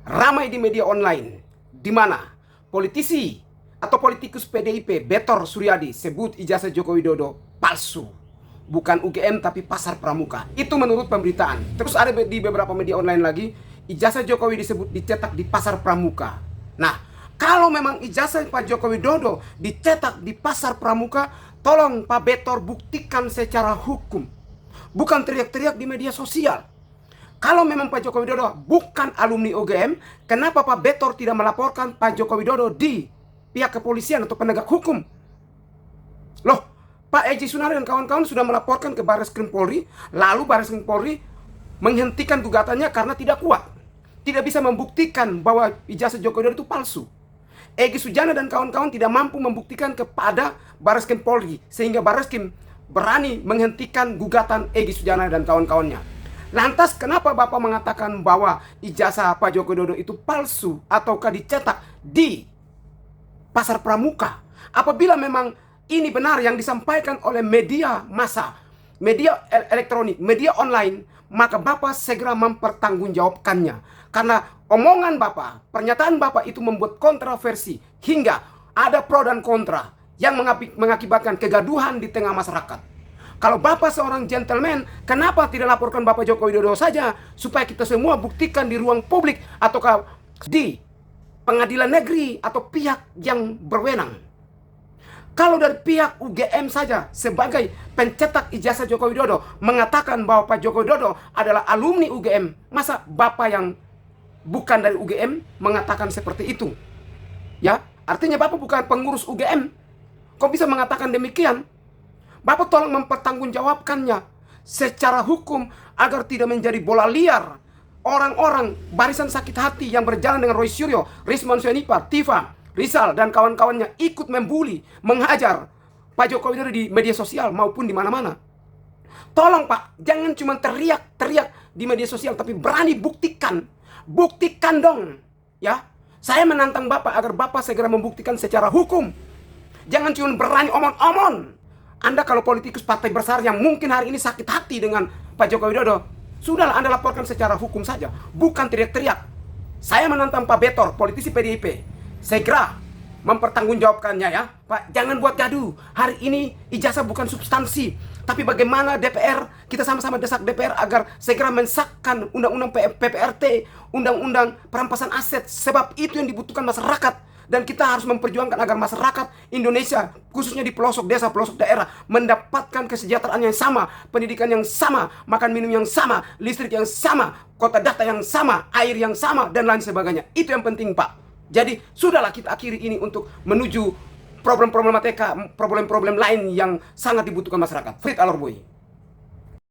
ramai di media online, di mana politisi atau politikus PDIP Betor Suryadi sebut ijazah Joko Widodo palsu, bukan UGM tapi pasar pramuka. Itu menurut pemberitaan. Terus ada di beberapa media online lagi, ijazah Jokowi disebut dicetak di pasar pramuka. Nah, kalau memang ijazah Pak Joko Widodo dicetak di pasar pramuka, tolong Pak Betor buktikan secara hukum, bukan teriak-teriak di media sosial. Kalau memang Pak Joko Widodo bukan alumni UGM, kenapa Pak Betor tidak melaporkan Pak Joko Widodo di pihak kepolisian atau penegak hukum? Loh, Pak Eji Sunardi dan kawan-kawan sudah melaporkan ke Barreskrim Polri, lalu Barreskrim Polri menghentikan gugatannya karena tidak kuat, tidak bisa membuktikan bahwa ijazah Joko Widodo itu palsu. Egy Sujana dan kawan-kawan tidak mampu membuktikan kepada Barreskrim Polri, sehingga Barreskrim berani menghentikan gugatan Egy Sujana dan kawan-kawannya. Lantas kenapa Bapak mengatakan bahwa ijazah Pak Joko Widodo itu palsu ataukah dicetak di pasar pramuka? Apabila memang ini benar yang disampaikan oleh media massa, media elektronik, media online, maka Bapak segera mempertanggungjawabkannya. Karena omongan Bapak, pernyataan Bapak itu membuat kontroversi hingga ada pro dan kontra yang mengakibatkan kegaduhan di tengah masyarakat. Kalau Bapak seorang gentleman, kenapa tidak laporkan Bapak Joko Widodo saja supaya kita semua buktikan di ruang publik ataukah di pengadilan negeri atau pihak yang berwenang? Kalau dari pihak UGM saja sebagai pencetak ijazah Joko Widodo mengatakan bahwa Pak Joko Widodo adalah alumni UGM, masa Bapak yang bukan dari UGM mengatakan seperti itu? Ya, artinya Bapak bukan pengurus UGM. Kok bisa mengatakan demikian? Bapak tolong mempertanggungjawabkannya secara hukum agar tidak menjadi bola liar orang-orang barisan sakit hati yang berjalan dengan Roy Suryo, Risman Syanipa, Tifa, Rizal dan kawan-kawannya ikut membuli, menghajar Pak Joko Widodo di media sosial maupun di mana-mana. Tolong Pak, jangan cuma teriak-teriak di media sosial, tapi berani buktikan. Buktikan dong, ya. Saya menantang Bapak agar Bapak segera membuktikan secara hukum. Jangan cuma berani omong-omong. Anda kalau politikus partai besar yang mungkin hari ini sakit hati dengan Pak Joko Widodo, sudahlah Anda laporkan secara hukum saja, bukan teriak-teriak. Saya menantang Pak Betor, politisi PDIP, segera mempertanggungjawabkannya ya. Pak, jangan buat gaduh. Hari ini ijazah bukan substansi, tapi bagaimana DPR, kita sama-sama desak DPR agar segera mensahkan undang-undang PPRT, undang-undang perampasan aset, sebab itu yang dibutuhkan masyarakat. Dan kita harus memperjuangkan agar masyarakat Indonesia, khususnya di pelosok desa, pelosok daerah, mendapatkan kesejahteraan yang sama, pendidikan yang sama, makan minum yang sama, listrik yang sama, kota data yang sama, air yang sama, dan lain sebagainya. Itu yang penting Pak. Jadi sudahlah kita akhiri ini untuk menuju problem-problematika, problem-problem lain yang sangat dibutuhkan masyarakat. Frit Alorboy.